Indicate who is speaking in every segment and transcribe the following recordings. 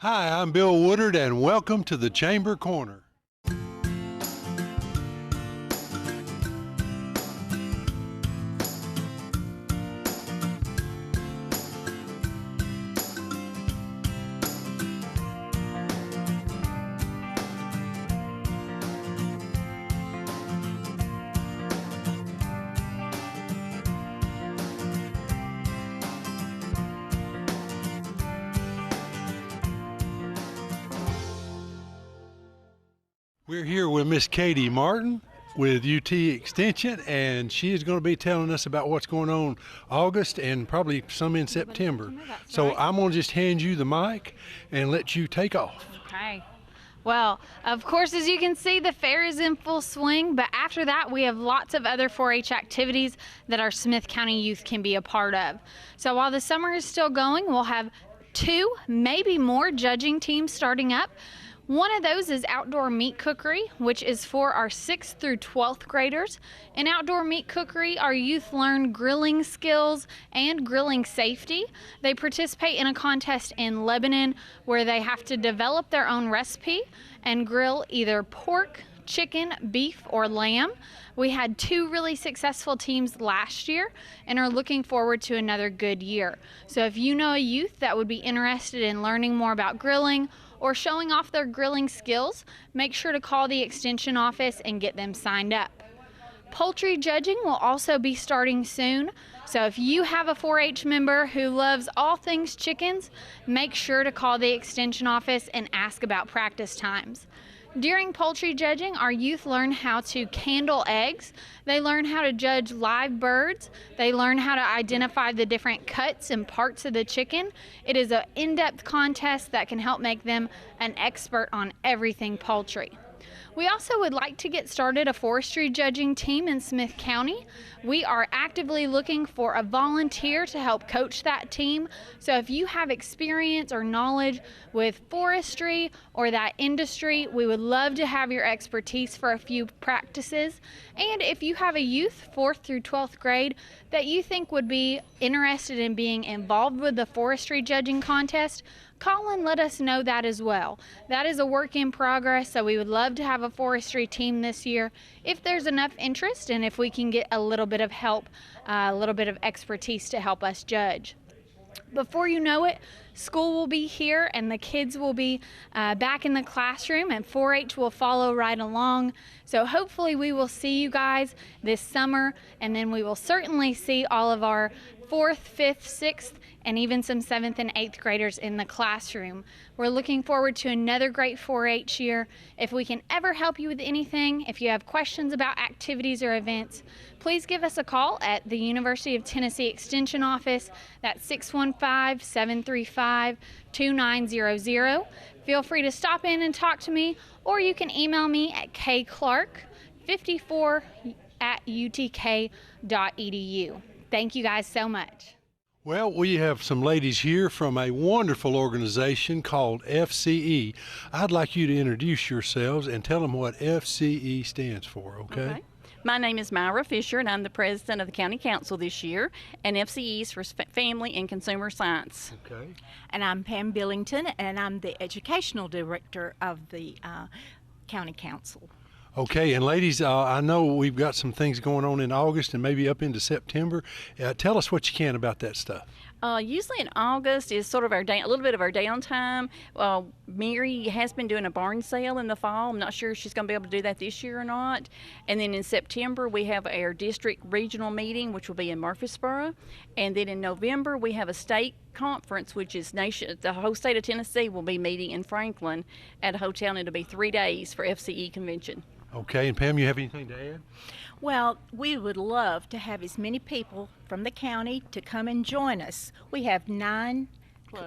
Speaker 1: Hi, I'm Bill Woodard, and welcome to the Chamber Corner. We're here with Miss Katie Martin with UT Extension, and she is going to be telling us about what's going on August and probably some in September. So I'm going to just hand you the mic and let you take off.
Speaker 2: Okay. Well, of course, as you can see, the fair is in full swing, but after that, we have lots of other 4-H activities that our Smith County youth can be a part of. So while the summer is still going, we'll have 2, maybe more judging teams starting up. One of those is outdoor meat cookery, which is for our 6th through 12th graders. In outdoor meat cookery, our youth learn grilling skills and grilling safety. They participate in a contest in Lebanon where they have to develop their own recipe and grill either pork, chicken, beef, or lamb. We had 2 really successful teams last year and are looking forward to another good year. So if you know a youth that would be interested in learning more about grilling or showing off their grilling skills, make sure to call the extension office and get them signed up. Poultry judging will also be starting soon, so if you have a 4-H member who loves all things chickens, make sure to call the extension office and ask about practice times. During poultry judging, our youth learn how to candle eggs. They learn how to judge live birds. They learn how to identify the different cuts and parts of the chicken. It is an in-depth contest that can help make them an expert on everything poultry. We also would like to get started a forestry judging team in Smith County. We are actively looking for a volunteer to help coach that team. So if you have experience or knowledge with forestry or that industry, we would love to have your expertise for a few practices. And if you have a youth, 4th through 12th grade, that you think would be interested in being involved with the forestry judging contest, call and let us know that as well. That is a work in progress, so we would love to have a forestry team this year if there's enough interest and if we can get a little bit of help, a little bit of expertise to help us judge. Before you know it, school will be here and the kids will be back in the classroom, and 4-H will follow right along. So hopefully we will see you guys this summer, and then we will certainly see all of our 4th, 5th, 6th, and even some 7th and 8th graders in the classroom. We're looking forward to another great 4-H year. If we can ever help you with anything, if you have questions about activities or events, please give us a call at the University of Tennessee Extension Office. That's 615-735-2900. Feel free to stop in and talk to me, or you can email me at kclark54@utk.edu. Thank you guys so much.
Speaker 1: Well, we have some ladies here from a wonderful organization called FCE. I'd like you to introduce yourselves and tell them what FCE stands for, okay?
Speaker 3: My name is Myra Fisher, and I'm the president of the County Council this year, and FCE is for Family and Consumer Science.
Speaker 1: Okay.
Speaker 4: And I'm Pam Billington, and I'm the educational director of the County Council.
Speaker 1: Okay, and ladies, I know we've got some things going on in August and maybe up into September. Tell us what you can about that stuff.
Speaker 3: Usually in August is sort of a little bit of our downtime. Mary has been doing a barn sale in the fall. I'm not sure if she's going to be able to do that this year or not. And then in September, we have our district regional meeting, which will be in Murfreesboro. And then in November, we have a state conference, which is the whole state of Tennessee will be meeting in Franklin at a hotel, and it'll be 3 days for FCE convention.
Speaker 1: Okay, and Pam, you have anything to add?
Speaker 4: Well, we would love to have as many people from the county to come and join us. We have 9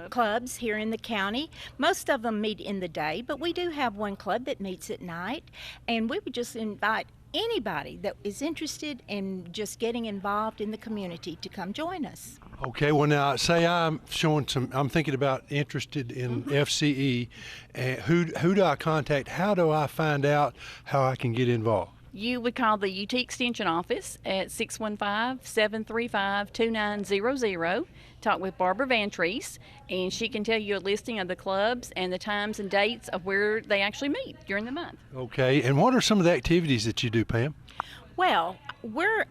Speaker 4: clubs here in the county. Most of them meet in the day, but we do have one club that meets at night, and we would just invite anybody that is interested in just getting involved in the community to come join us.
Speaker 1: Okay, well now say I'm thinking about interested in FCE. Who do I contact? How do I find out how I can get involved?
Speaker 3: you would call the UT Extension office at 615-735-2900. Talk with Barbara Vantrease, and she can tell you a listing of the clubs and the times and dates of where they actually meet during the month.
Speaker 1: Okay, and what are some of the activities that you do, Pam?
Speaker 4: Well, we're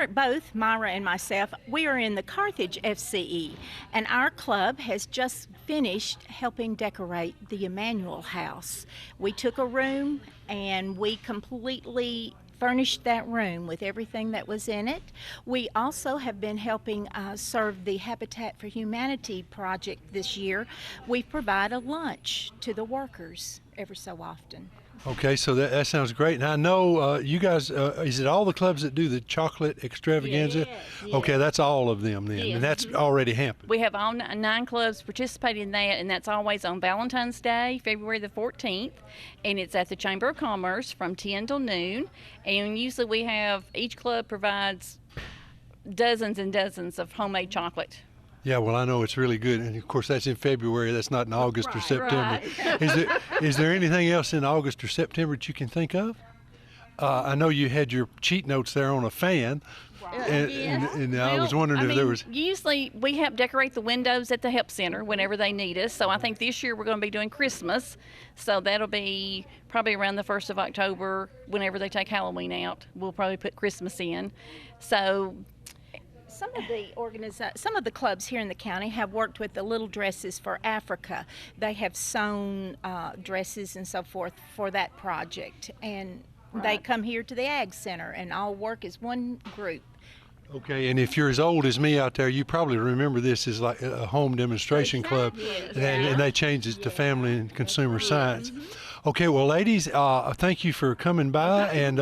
Speaker 4: both, Myra and myself, we are in the Carthage FCE, and our club has just finished helping decorate the Emmanuel House. We took a room and we completely furnished that room with everything that was in it. We also have been helping serve the Habitat for Humanity project this year. We provide a lunch to the workers ever so often.
Speaker 1: Okay, so that sounds great. And I know you guys, is it all the clubs that do the chocolate extravaganza?
Speaker 4: Yes.
Speaker 1: Okay, that's all of them then,
Speaker 3: Yes.
Speaker 1: and that's already happened.
Speaker 3: We have all 9 clubs participating in that, and that's always on Valentine's Day, February the 14th, and it's at the Chamber of Commerce from 10 till noon. And usually we have, each club provides dozens and dozens of homemade chocolate.
Speaker 1: Yeah, well, I know it's really good, and of course that's in February. That's not in August or September.
Speaker 3: Right.
Speaker 1: Is there anything else in August or September that you can think of? I know you had your cheat notes there on a fan, and I was wondering if there was.
Speaker 3: Usually we help decorate the windows at the help center whenever they need us. So I think this year we're going to be doing Christmas. So that'll be probably around the 1st of October. Whenever they take Halloween out, we'll probably put Christmas in. So
Speaker 4: Some of the clubs here in the county have worked with the Little Dresses for Africa. They have sewn dresses and so forth for that project, and they come here to the Ag Center and all work as one group.
Speaker 1: Okay, and if you're as old as me out there, you probably remember this as like a home demonstration club, and they changed it to Family and Consumer Science. Okay, well, ladies, thank you for coming by, and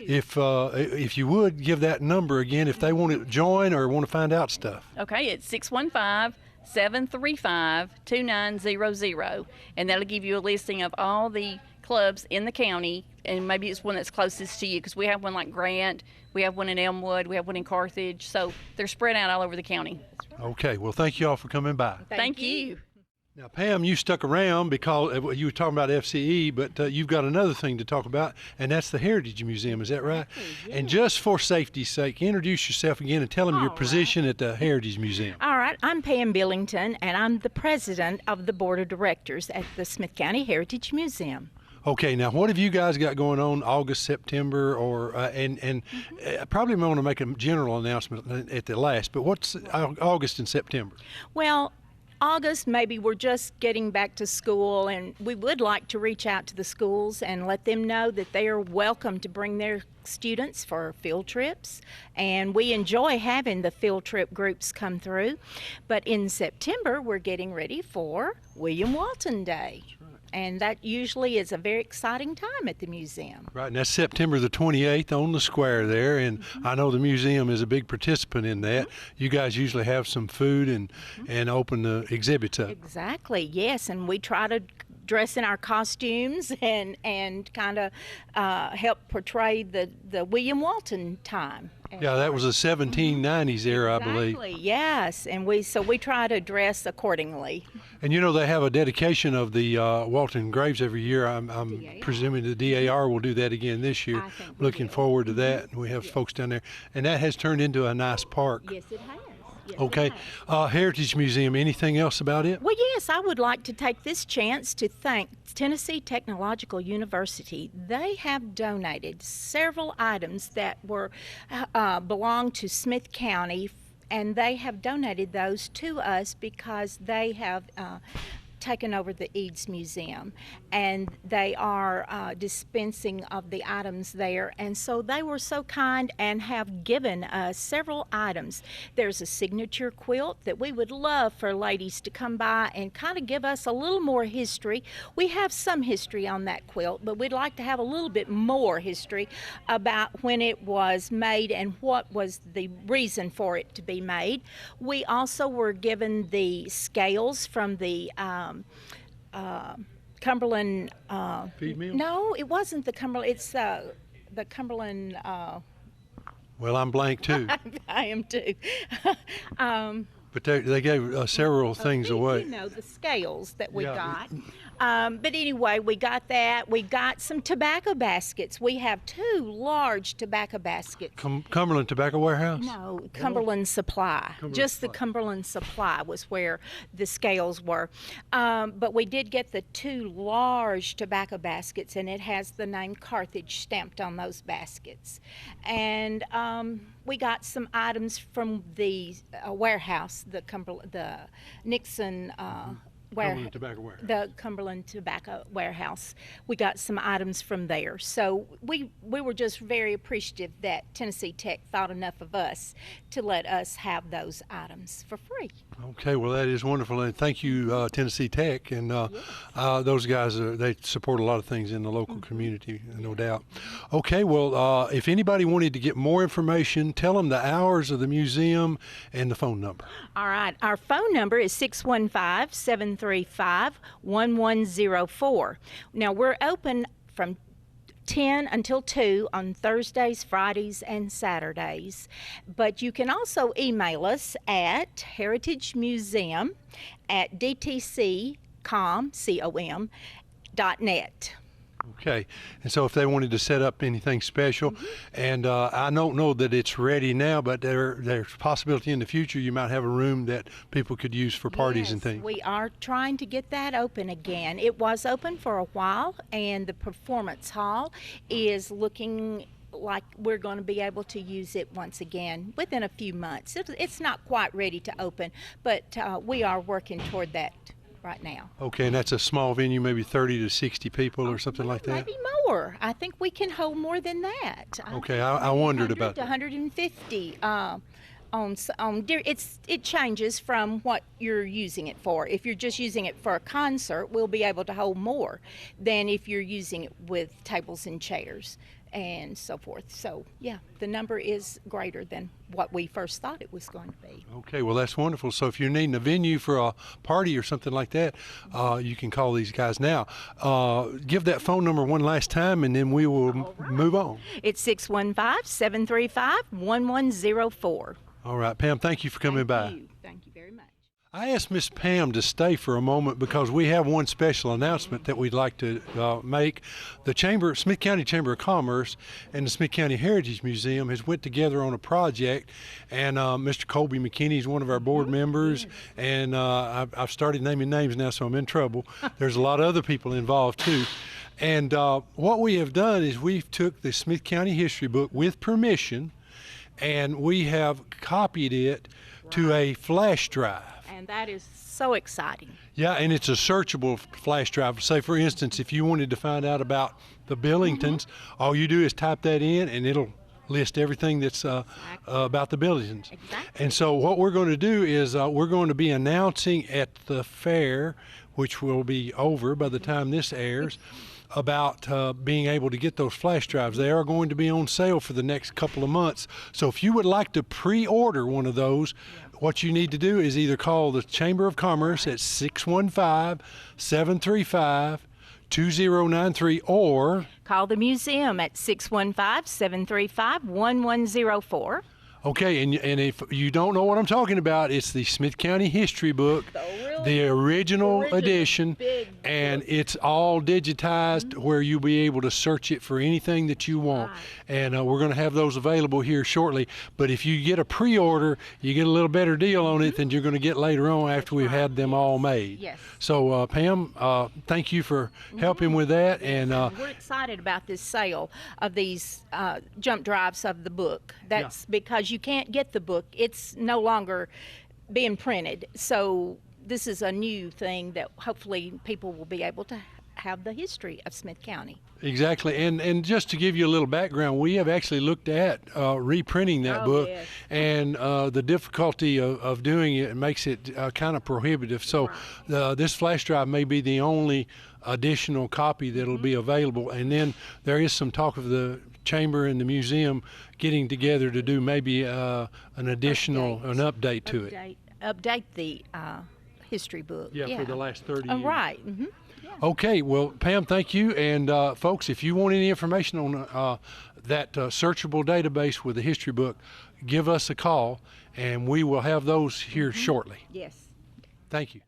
Speaker 1: if you would give that number again, if they want to join or want to find out stuff.
Speaker 3: Okay, it's 615-735-2900, and that'll give you a listing of all the clubs in the county, and maybe it's one that's closest to you, because we have one like Grant, we have one in Elmwood, we have one in Carthage, so they're spread out all over the county.
Speaker 1: Okay, well, thank you all for coming by.
Speaker 3: Thank you.
Speaker 1: Now, Pam, you stuck around because you were talking about FCE, but you've got another thing to talk about, and that's the Heritage Museum. Is that right?
Speaker 4: Yeah.
Speaker 1: And just for safety's sake, introduce yourself again and tell them your position at the Heritage Museum.
Speaker 4: All right, I'm Pam Billington, and I'm the president of the board of directors at the Smith County Heritage Museum.
Speaker 1: Okay, now what have you guys got going on August, September, or probably want to make a general announcement at the last, but what's August and September?
Speaker 4: Well, August, maybe we're just getting back to school, and we would like to reach out to the schools and let them know that they are welcome to bring their students for field trips, and we enjoy having the field trip groups come through. But in September, we're getting ready for William Walton Day. And that usually is a very exciting time at the museum.
Speaker 1: Right, and that's September the 28th on the square there, and I know the museum is a big participant in that. You guys usually have some food and open the exhibits up.
Speaker 4: Exactly, yes, and we try to dress in our costumes and kind of help portray the William Walton time.
Speaker 1: Yeah, that was the 1790s era, I believe.
Speaker 4: Exactly, yes, and we try to dress accordingly.
Speaker 1: And you know they have a dedication of the Walton graves every year. I'm presuming the DAR will do that again this year. Looking forward to that. We have folks down there, and that has turned into a nice park.
Speaker 4: Yes, it has. Yes,
Speaker 1: Okay, Heritage Museum, anything else about it?
Speaker 4: Well, yes, I would like to take this chance to thank Tennessee Technological University. They have donated several items that were belonged to Smith County, and they have donated those to us because they have taken over the Eads Museum, and they are dispensing of the items there, and so they were so kind and have given us several items. There's a signature quilt that we would love for ladies to come by and kind of give us a little more history. We have some history on that quilt, but we'd like to have a little bit more history about when it was made and what was the reason for it to be made. We also were given the scales from the Cumberland
Speaker 1: Feed meal?
Speaker 4: No, it wasn't the Cumberland. It's the Cumberland.
Speaker 1: Well, I'm blank too.
Speaker 4: I am too.
Speaker 1: But they gave several things away.
Speaker 4: You know, the scales that we got. But anyway, we got that. We got some tobacco baskets. We have 2 large tobacco baskets.
Speaker 1: Cumberland Tobacco Warehouse?
Speaker 4: No, Cumberland Supply. Just the Cumberland Supply was where the scales were. But we did get the 2 large tobacco baskets, and it has the name Carthage stamped on those baskets. And we got some items from the warehouse, the Nixon
Speaker 1: Cumberland Tobacco Warehouse.
Speaker 4: The Cumberland Tobacco Warehouse. We got some items from there. So we were just very appreciative that Tennessee Tech thought enough of us to let us have those items for free.
Speaker 1: Okay, well that is wonderful, and thank you, Tennessee Tech, and those guys they support a lot of things in the local community, no doubt. Okay, well if anybody wanted to get more information, tell them the hours of the museum and the phone number.
Speaker 4: All right, our phone number is 615-735-1104. Now we're open from 10 until 2 on Thursdays, Fridays, and Saturdays. But you can also email us at heritagemuseum@dtccom.net.
Speaker 1: Okay, and so if they wanted to set up anything special, and I don't know that it's ready now, but there's a possibility in the future you might have a room that people could use for parties and things.
Speaker 4: We are trying to get that open again. It was open for a while, and the performance hall is looking like we're going to be able to use it once again within a few months. It's not quite ready to open, but we are working toward that right now.
Speaker 1: Okay, and that's a small venue, maybe 30 to 60 people or something like that?
Speaker 4: Maybe more. I think we can hold more than that.
Speaker 1: Okay, I wondered about that.
Speaker 4: 150 it changes from what you're using it for. If you're just using it for a concert, we'll be able to hold more than if you're using it with tables and chairs and so forth. So yeah, the number is greater than what we first thought it was going to be.
Speaker 1: Okay, well that's wonderful. So if you're needing a venue for a party or something like that, you can call these guys now. Give that phone number one last time, and then we will move on.
Speaker 4: It's 615-735-1104.
Speaker 1: All right, Pam, thank you for coming by.
Speaker 4: Thank you very much.
Speaker 1: I asked Miss Pam to stay for a moment because we have one special announcement that we'd like to make. The Smith County Chamber of Commerce and the Smith County Heritage Museum has went together on a project, and Mr. Colby McKinney is one of our board members, and I've started naming names now, so I'm in trouble. There's a lot of other people involved too. And what we have done is we've took the Smith County history book with permission, and we have copied it to a flash drive.
Speaker 4: And that is so exciting.
Speaker 1: Yeah, and it's a searchable flash drive. Say, for instance, if you wanted to find out about the Billingtons, all you do is type that in, and it'll list everything that's about the Billingtons.
Speaker 4: Exactly.
Speaker 1: And so what we're going to do is we're going to be announcing at the fair, which will be over by the time this airs, about being able to get those flash drives. They are going to be on sale for the next couple of months. So if you would like to pre-order one of those, what you need to do is either call the Chamber of Commerce at 615-735-2093 or
Speaker 4: call the museum at 615-735-1104.
Speaker 1: Okay, and if you don't know what I'm talking about, it's the Smith County History Book, the original edition, and it's all digitized where you'll be able to search it for anything that you want.
Speaker 4: Right.
Speaker 1: And we're going to have those available here shortly. But if you get a pre-order, you get a little better deal on it than you're going to get later on after we've had them all made.
Speaker 4: Yes.
Speaker 1: So Pam, thank you for helping with that. And
Speaker 4: we're excited about this sale of these jump drives of the book. That's because you can't get the book. It's no longer being printed. So this is a new thing that hopefully people will be able to have the history of Smith County.
Speaker 1: Exactly, and just to give you a little background, we have actually looked at reprinting that book,
Speaker 4: yes.
Speaker 1: and the difficulty of doing it makes it kind of prohibitive. So this flash drive may be the only additional copy that'll be available, and then there is some talk of the Chamber and the museum getting together to do maybe an additional update to it.
Speaker 4: Update the history book.
Speaker 1: Yeah, for the last 30 years.
Speaker 4: Right. Mm-hmm.
Speaker 1: Okay, well, Pam, thank you. And folks, if you want any information on that searchable database with the history book, give us a call, and we will have those here shortly.
Speaker 4: Yes.
Speaker 1: Thank you.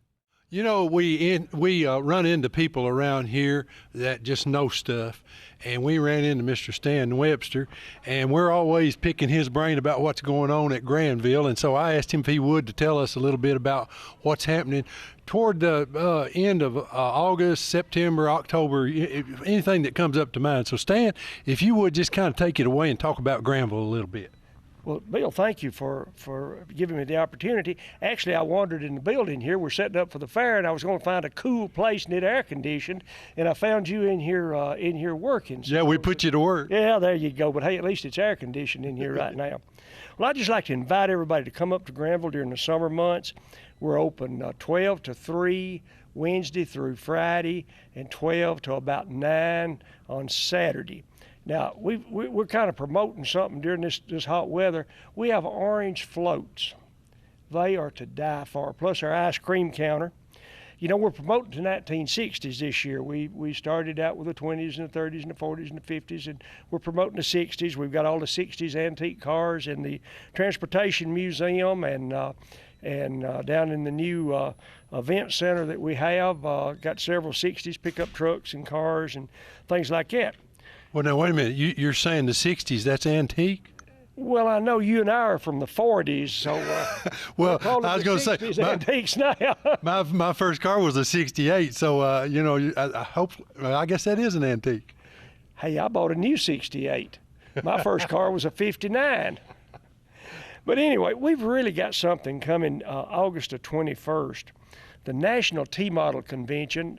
Speaker 1: You know, we run into people around here that just know stuff, and we ran into Mr. Stan Webster, and we're always picking his brain about what's going on at Granville. And so I asked him if he would to tell us a little bit about what's happening toward the end of August, September, October, anything that comes up to mind. So Stan, if you would just kind of take it away and talk about Granville a little bit.
Speaker 5: Well, Bill, thank you for giving me the opportunity. Actually, I wandered in the building here. We're setting up for the fair, and I was going to find a cool place and it air conditioned, and I found you in here working. So
Speaker 1: yeah, we put you to work.
Speaker 5: Yeah, there you go. But hey, at least it's air conditioned in here right now. Well, I'd just like to invite everybody to come up to Granville during the summer months. We're open 12 to 3 Wednesday through Friday, and 12 to about 9 on Saturday. Now, we're kind of promoting something during this hot weather. We have orange floats. They are to die for, plus our ice cream counter. You know, we're promoting the 1960s this year. We started out with the 20s and the 30s and the 40s and the 50s, and we're promoting the 60s. We've got all the 60s antique cars in the Transportation Museum, and down in the new event center that we have, got several 60s pickup trucks and cars and things like that.
Speaker 1: Well, now, wait a minute. You're saying the 60s, that's antique?
Speaker 5: Well, I know you and I are from the 40s, so
Speaker 1: well, I was going to say,
Speaker 5: antiques now.
Speaker 1: my first car was a 68, so, you know, I guess that is an antique.
Speaker 5: Hey, I bought a new 68. My first car was a 59. But anyway, we've really got something coming August the 21st. The National T-Model Convention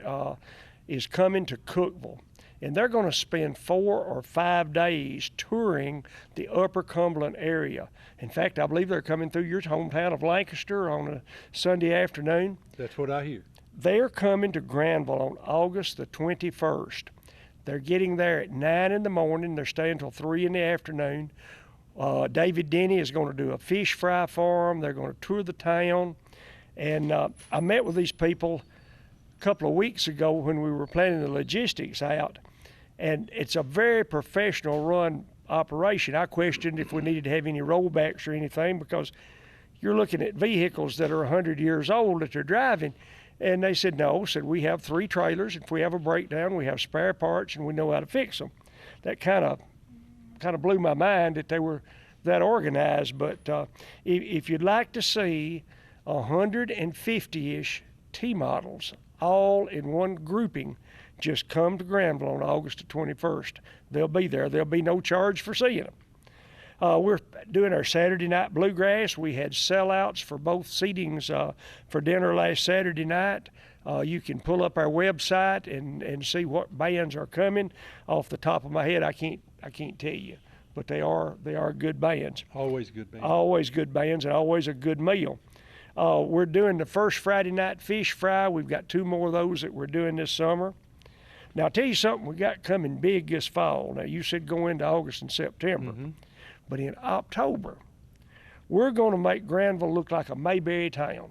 Speaker 5: is coming to Cookeville. And they're going to spend 4 or 5 days touring the Upper Cumberland area. In fact, I believe they're coming through your hometown of Lancaster on a Sunday afternoon.
Speaker 1: That's what I hear.
Speaker 5: They're coming to Granville on August the 21st. They're getting there at 9 in the morning. They're staying until 3 in the afternoon. David Denny is going to do a fish fry for them. They're going to tour the town. And I met with these people a couple of weeks ago when we were planning the logistics out. And it's a very professional run operation. I questioned if we needed to have any rollbacks or anything, because you're looking at vehicles that are 100 years old that they're driving. And they said, no, we have 3 trailers. If we have a breakdown, we have spare parts and we know how to fix them. That kind of blew my mind that they were that organized. But if you'd like to see 150-ish T-models all in one grouping, just come to Granville on August the 21st. They'll be there. There'll be no charge for seeing them. We're doing our Saturday night bluegrass. We had sellouts for both seatings for dinner last Saturday night. You can pull up our website and see what bands are coming. Off the top of my head, I can't tell you, but they are good bands.
Speaker 1: Always good bands.
Speaker 5: Always good bands, and always a good meal. We're doing the first Friday night fish fry. We've got 2 more of those that we're doing this summer. Now, I'll tell you something we got coming big this fall. Now, you said go into August and September. Mm-hmm. But in October, we're going to make Granville look like a Mayberry town.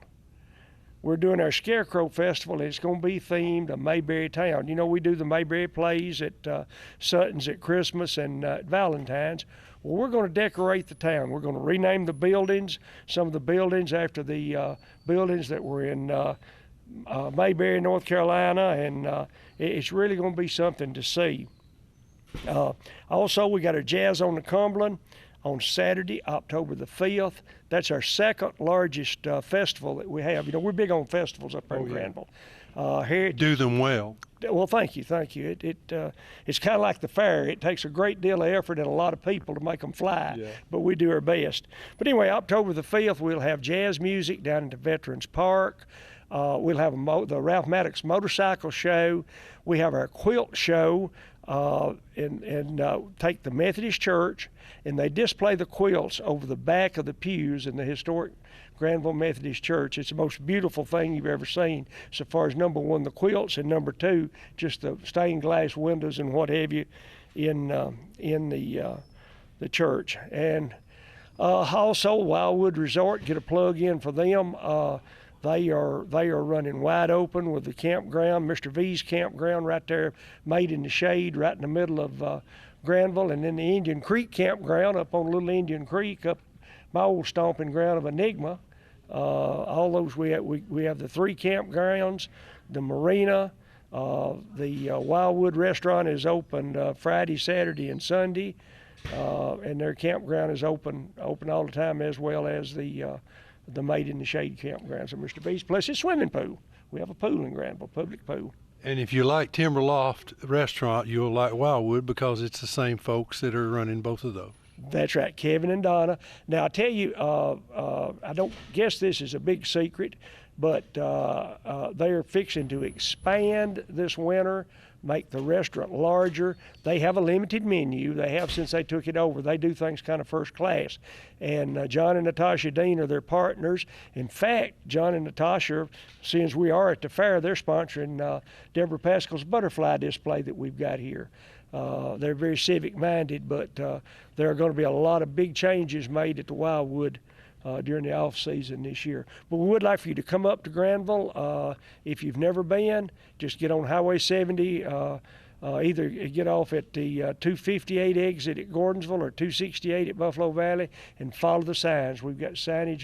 Speaker 5: We're doing our Scarecrow Festival, and it's going to be themed a Mayberry town. You know, we do the Mayberry plays at Sutton's at Christmas and at Valentine's. Well, we're going to decorate the town. We're going to rename the buildings, some of the buildings after the buildings that were in Mayberry, North Carolina, and it's really going to be something to see. Also, we got our Jazz on the Cumberland on Saturday, October the 5th. That's our second largest festival that we have. You know, we're big on festivals up there in Granville.
Speaker 1: Do them well.
Speaker 5: Well, thank you. It's kind of like the fair. It takes a great deal of effort and a lot of people to make them fly, but we do our best. But anyway, October the 5th, we'll have jazz music down at the Veterans Park. We'll have the Ralph Maddox Motorcycle Show. We have our quilt show, and take the Methodist Church, and they display the quilts over the back of the pews in the historic Granville Methodist Church. It's the most beautiful thing you've ever seen, so far as number 1, the quilts, and number 2, just the stained glass windows and what have you in the church. And also Wildwood Resort, get a plug in for them. They are running wide open with the campground, Mr. V's campground right there, made in the shade right in the middle of Granville, and then the Indian Creek campground up on Little Indian Creek, up my old stomping ground of Enigma. All those we have the 3 campgrounds, the marina, the Wildwood restaurant is open Friday, Saturday, and Sunday, and their campground is open all the time, as well as the Made in the Shade campgrounds of Mr. B's. Plus, it's swimming pool. We have a pool in Granville, public pool.
Speaker 1: And if you like Timberloft Restaurant, you'll like Wildwood because it's the same folks that are running both of those.
Speaker 5: That's right, Kevin and Donna. Now, I tell you, I don't guess this is a big secret, but they're fixing to expand this winter, make the restaurant larger. They have a limited menu. They have since they took it over. They do things kind of first class. And John and Natasha Dean are their partners. In fact, John and Natasha, since we are at the fair, they're sponsoring Deborah Pascal's butterfly display that we've got here. They're very civic-minded, but there are going to be a lot of big changes made at the Wildwood during the off-season this year. But we would like for you to come up to Granville. If you've never been, just get on Highway 70. Either get off at the 258 exit at Gordonsville or 268 at Buffalo Valley and follow the signs. We've got signage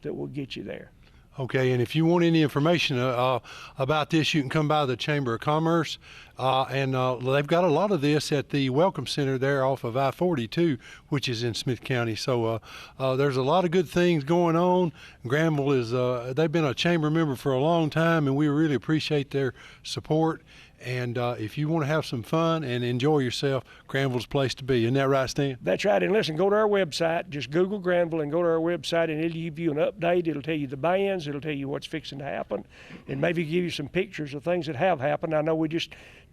Speaker 5: that will get you there.
Speaker 1: Okay, and if you want any information about this, you can come by the Chamber of Commerce, and they've got a lot of this at the Welcome Center there off of I-42, which is in Smith County. So there's a lot of good things going on. Granville is, they've been a chamber member for a long time, and we really appreciate their support. And if you want to have some fun and enjoy yourself, Granville's the place to be. Isn't that right, Stan?
Speaker 5: That's right. And listen, go to our website. Just Google Granville and go to our website, and it'll give you an update. It'll tell you the bands. It'll tell you what's fixing to happen, and maybe give you some pictures of things that have happened. I know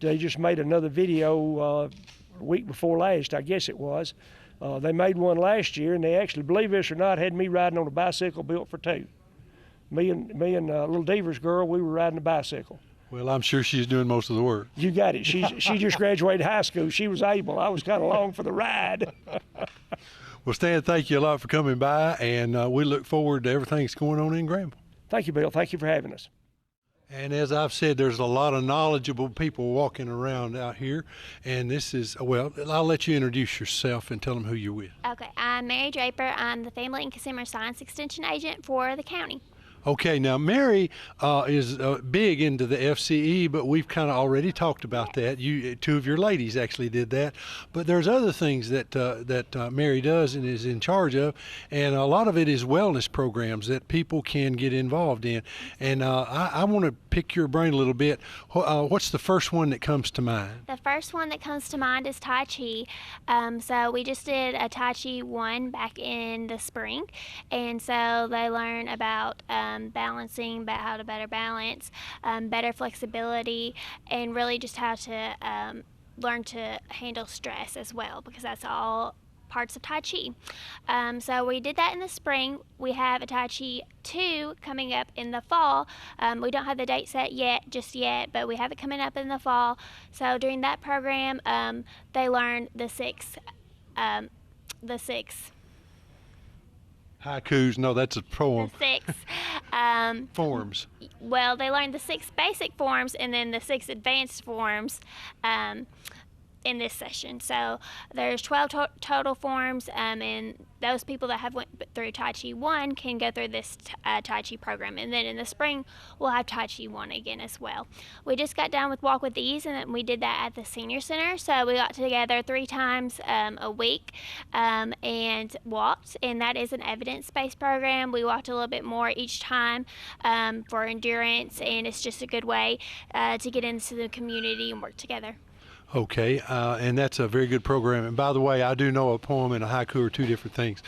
Speaker 5: they just made another video a week before last, I guess it was. They made one last year, and they actually, believe this or not, had me riding on a bicycle built for 2. Me and little Devers girl, we were riding a bicycle.
Speaker 1: Well, I'm sure she's doing most of the work.
Speaker 5: You got it. She just graduated high school. She was able. I was kind of along for the ride.
Speaker 1: Well, Stan, thank you a lot for coming by, and we look forward to everything that's going on in Granville.
Speaker 5: Thank you, Bill. Thank you for having us.
Speaker 1: And as I've said, there's a lot of knowledgeable people walking around out here, and this is, well, I'll let you introduce yourself and tell them who you're with.
Speaker 6: Okay, I'm Mary Draper. I'm the Family and Consumer Science Extension Agent for the county.
Speaker 1: Okay, now Mary is big into the FCE, but we've kind of already talked about that. Two of your ladies actually did that, but there's other things that Mary does and is in charge of, and a lot of it is wellness programs that people can get involved in. And I want to pick your brain a little bit. What's the first one that comes to mind?
Speaker 6: The first one that comes to mind is Tai Chi. So we just did a Tai Chi 1 back in the spring, and so they learn about balancing, about how to better balance, better flexibility, and really just how to learn to handle stress as well, because that's all parts of Tai Chi. So we did that in the spring. We have a Tai Chi 2 coming up in the fall. We don't have the date set just yet, but we have it coming up in the fall. So during that program, they learn the six
Speaker 1: Haikus, no, that's a poem.
Speaker 6: The 6
Speaker 1: Forms.
Speaker 6: well, they learned the 6 basic forms and then the 6 advanced forms in this session. So there's 12 total forms, and those people that have went through Tai Chi 1 can go through this Tai Chi program. And then in the spring, we'll have Tai Chi 1 again as well. We just got done with Walk with Ease, and we did that at the Senior Center. So we got together 3 times a week and walked, and that is an evidence-based program. We walked a little bit more each time for endurance, and it's just a good way to get into the community and work together.
Speaker 1: Okay, and that's a very good program. And by the way, I do know a poem and a haiku are 2 different things.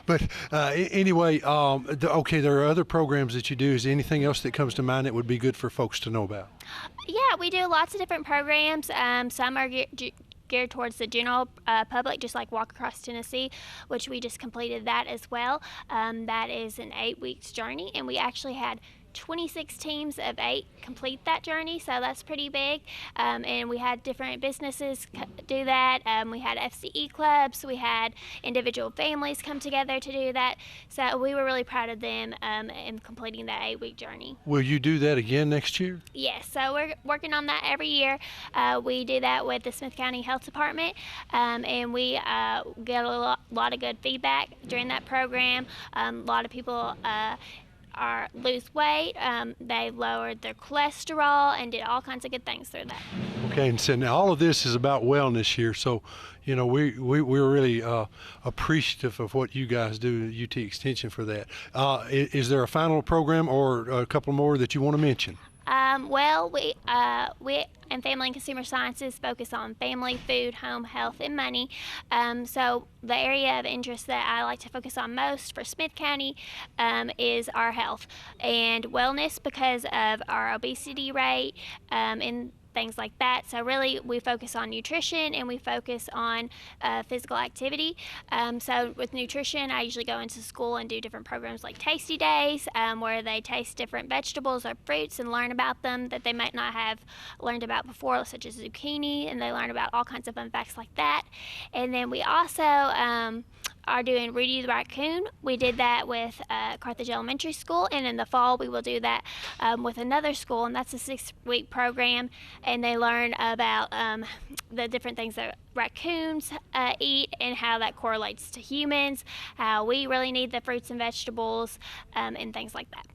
Speaker 1: But anyway, okay, there are other programs that you do. Is there anything else that comes to mind that would be good for folks to know about?
Speaker 6: Yeah, we do lots of different programs. Some are geared towards the general public, just like Walk Across Tennessee, which we just completed that as well. That is an 8 weeks journey, and we actually had 26 teams of 8 complete that journey, so that's pretty big. And we had different businesses do that. We had FCE clubs, we had individual families come together to do that. So we were really proud of them in completing that 8-week journey.
Speaker 1: Will you do that again next year?
Speaker 6: Yes, so we're working on that every year. We do that with the Smith County Health Department, and we get a lot of good feedback during that program. A lot of people lose weight. They lowered their cholesterol and did all kinds of good things through that.
Speaker 1: Okay, and so now all of this is about wellness here. So, you know, we're really appreciative of what you guys do at UT Extension for that. Is there a final program or a couple more that you want to mention?
Speaker 6: Well, we in Family and Consumer Sciences focus on family, food, home, health, and money. So the area of interest that I like to focus on most for Smith County is our health and wellness because of our obesity rate and things like that. So really we focus on nutrition and we focus on physical activity. So with nutrition, I usually go into school and do different programs like Tasty Days where they taste different vegetables or fruits and learn about them that they might not have learned about before, such as zucchini, and they learn about all kinds of fun facts like that. And then we also are doing Rudy the Raccoon. We did that with Carthage Elementary School, and in the fall we will do that with another school, and that's a 6-week program, and they learn about the different things that raccoons eat and how that correlates to humans, how we really need the fruits and vegetables, and things like that.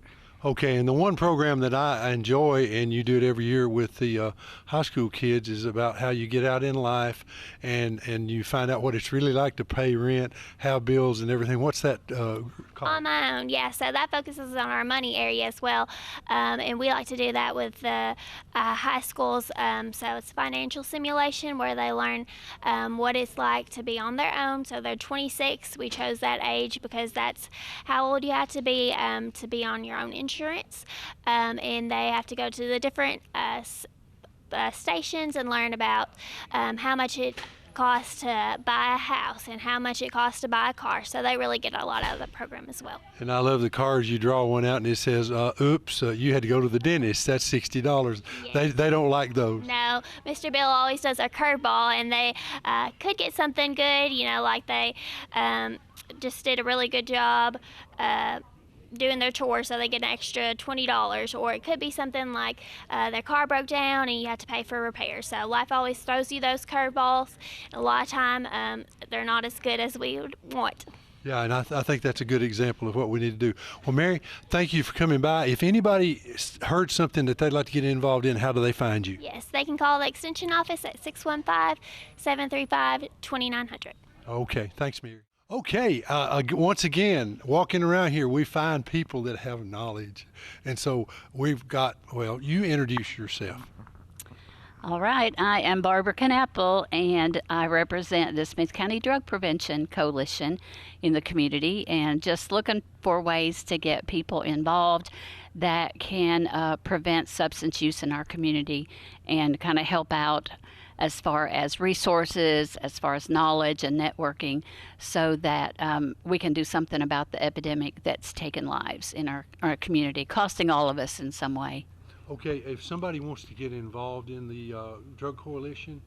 Speaker 1: Okay, and the one program that I enjoy, and you do it every year with the high school kids, is about how you get out in life and you find out what it's really like to pay rent, have bills and everything. What's that called?
Speaker 6: On my own, yeah. So that focuses on our money area as well. And we like to do that with the high schools. So it's financial simulation where they learn what it's like to be on their own. So they're 26. We chose that age because that's how old you have to be on your own insurance, and they have to go to the different stations and learn about how much it costs to buy a house and how much it costs to buy a car. So they really get a lot out of the program as well.
Speaker 1: And I love the cars. You draw one out and it says, oops, you had to go to the dentist. That's $60. Yes. They don't like those.
Speaker 6: No, Mr. Bill always does a curveball, and they could get something good, you know, like they just did a really good job doing their chores, so they get an extra $20, or it could be something like their car broke down and you have to pay for repairs. So life always throws you those curveballs. A lot of time they're not as good as we would want.
Speaker 1: Yeah, and I think that's a good example of what we need to do. Well, Mary, thank you for coming by. If anybody heard something that they'd like to get involved in, how do they find you?
Speaker 6: Yes, they can call the Extension office at 615-735-2900.
Speaker 1: Okay, thanks, Mary. Okay, once again, walking around here, we find people that have knowledge. And so we've got, well, you introduce yourself.
Speaker 7: All right, I am Barbara Knappel, and I represent the Smith County Drug Prevention Coalition in the community, and just looking for ways to get people involved that can prevent substance use in our community and kind of help out as far as resources, as far as knowledge and networking, so that we can do something about the epidemic that's taken lives in our community, costing all of us in some way.
Speaker 1: Okay, if somebody wants to get involved in the Drug Coalition,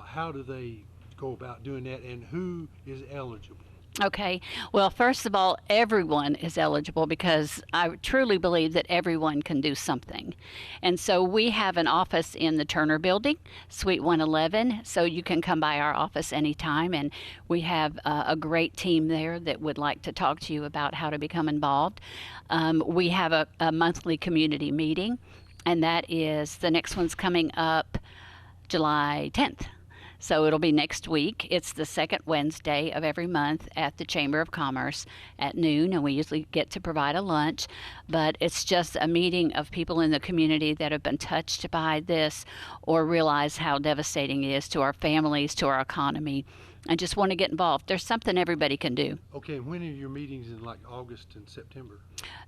Speaker 1: how do they go about doing that, and who is eligible?
Speaker 7: Okay, well, first of all, everyone is eligible because I truly believe that everyone can do something. And so we have an office in the Turner Building, Suite 111, so you can come by our office anytime, and we have a great team there that would like to talk to you about how to become involved. We have a monthly community meeting, and that is, the next one's coming up July 10th. So it'll be next week. It's the second Wednesday of every month at the Chamber of Commerce at noon, and we usually get to provide a lunch. But it's just a meeting of people in the community that have been touched by this or realize how devastating it is to our families, to our economy, and just want to get involved. There's something everybody can do.
Speaker 1: Okay, and when are your meetings in like August and September?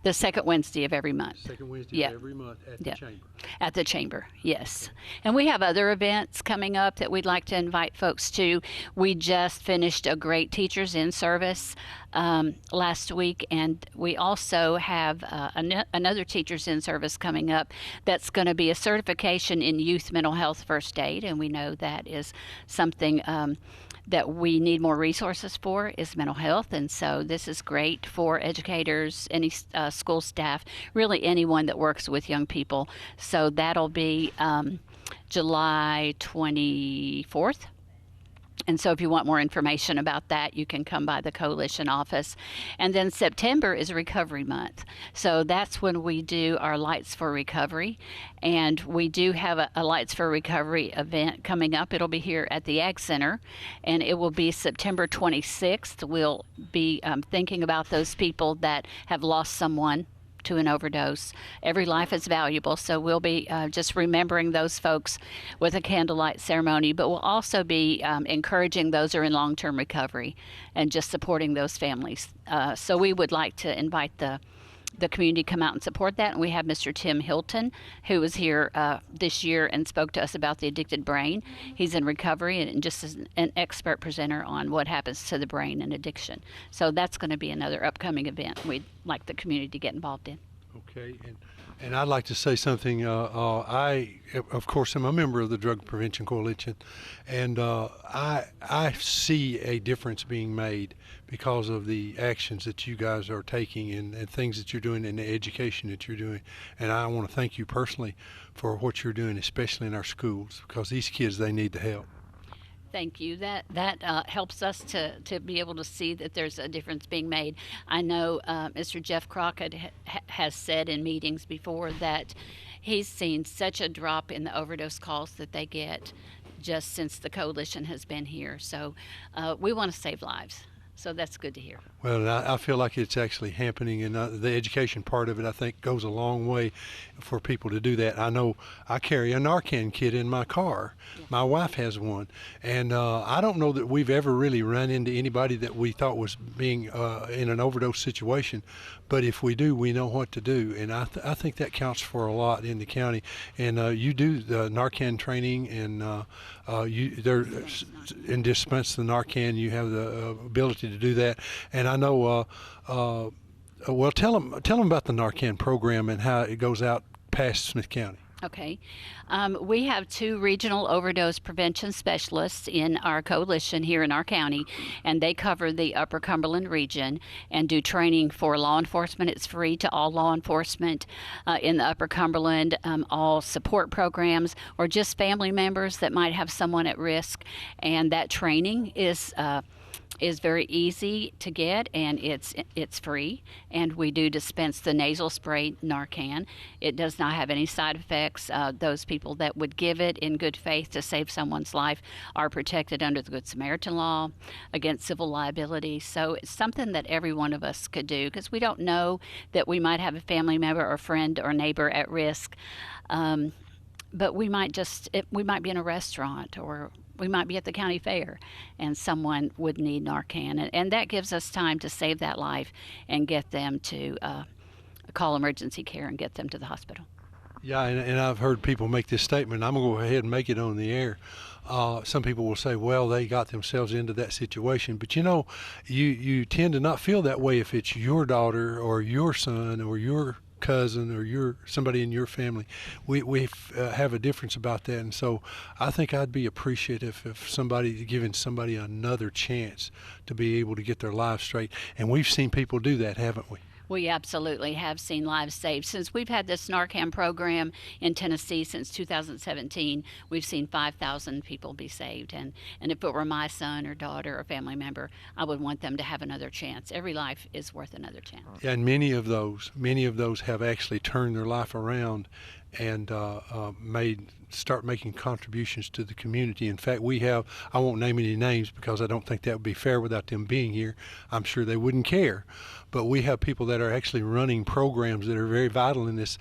Speaker 7: The second Wednesday of every month.
Speaker 1: Second Wednesday of every month at the Chamber.
Speaker 7: At the Chamber, yes. And we have other events coming up that we'd like to invite folks to. We just finished a great Teachers in Service last week, and we also have another Teachers in Service coming up that's going to be a certification in youth mental health first aid, and we know that is something that we need more resources for is mental health, and so this is great for educators, any school staff, really anyone that works with young people. So that'll be July 24th. And so if you want more information about that, you can come by the Coalition office. And then September is Recovery Month. So that's when we do our Lights for Recovery. And we do have a Lights for Recovery event coming up. It'll be here at the Ag Center, and it will be September 26th. We'll be thinking about those people that have lost someone to an overdose. Every life is valuable, so we'll be just remembering those folks with a candlelight ceremony, but we'll also be encouraging those who are in long-term recovery and just supporting those families. So we would like to invite the community to come out and support that. And we have Mr. Tim Hilton, who was here this year and spoke to us about the addicted brain. He's in recovery and just is an expert presenter on what happens to the brain and addiction. So that's going to be another upcoming event we'd like the community to get involved in.
Speaker 1: Okay, and I'd like to say something. I, of course, am a member of the Drug Prevention Coalition, and I see a difference being made because of the actions that you guys are taking and things that you're doing and the education that you're doing. And I want to thank you personally for what you're doing, especially in our schools, because these kids, they need the help.
Speaker 7: Thank you. That helps us to be able to see that there's a difference being made. I know Mr. Jeff Crockett has said in meetings before that he's seen such a drop in the overdose calls that they get just since the coalition has been here. So we want to save lives. So that's good to hear.
Speaker 1: Well, I feel like it's actually happening, and the education part of it, I think, goes a long way for people to do that. I know I carry a Narcan kit in my car. Yeah. My wife has one, and I don't know that we've ever really run into anybody that we thought was being in an overdose situation, but if we do, we know what to do, and I think that counts for a lot in the county. And you do the Narcan training, and and dispense the Narcan. You have the ability to do that, and I know. Well, tell them about the Narcan program and how it goes out past Smith County.
Speaker 7: Okay. We have 2 regional overdose prevention specialists in our coalition here in our county, and they cover the Upper Cumberland region and do training for law enforcement. It's free to all law enforcement in the Upper Cumberland, all support programs, or just family members that might have someone at risk. And that training is very easy to get, and it's free, and we do dispense the nasal spray Narcan. It does not have any side effects. Those people that would give it in good faith to save someone's life are protected under the Good Samaritan law against civil liability. So it's something that every one of us could do, because we don't know that we might have a family member or friend or neighbor at risk. But we might be in a restaurant, or we might be at the county fair, and someone would need Narcan. And that gives us time to save that life and get them to call emergency care and get them to the hospital.
Speaker 1: Yeah, and I've heard people make this statement. I'm going to go ahead and make it on the air. Some people will say, well, they got themselves into that situation. But, you tend to not feel that way if it's your daughter or your son or your cousin or somebody in your family. We have a difference about that, and so I think I'd be appreciative if somebody giving somebody another chance to be able to get their lives straight. And we've seen people do that, haven't we?
Speaker 7: We absolutely have seen lives saved. Since we've had this Narcan program in Tennessee since 2017, we've seen 5,000 people be saved. And if it were my son or daughter or family member, I would want them to have another chance. Every life is worth another chance.
Speaker 1: Yeah, and many of those have actually turned their life around and start making contributions to the community. In fact, I won't name any names because I don't think that would be fair without them being here. I'm sure they wouldn't care. But we have people that are actually running programs that are very vital in this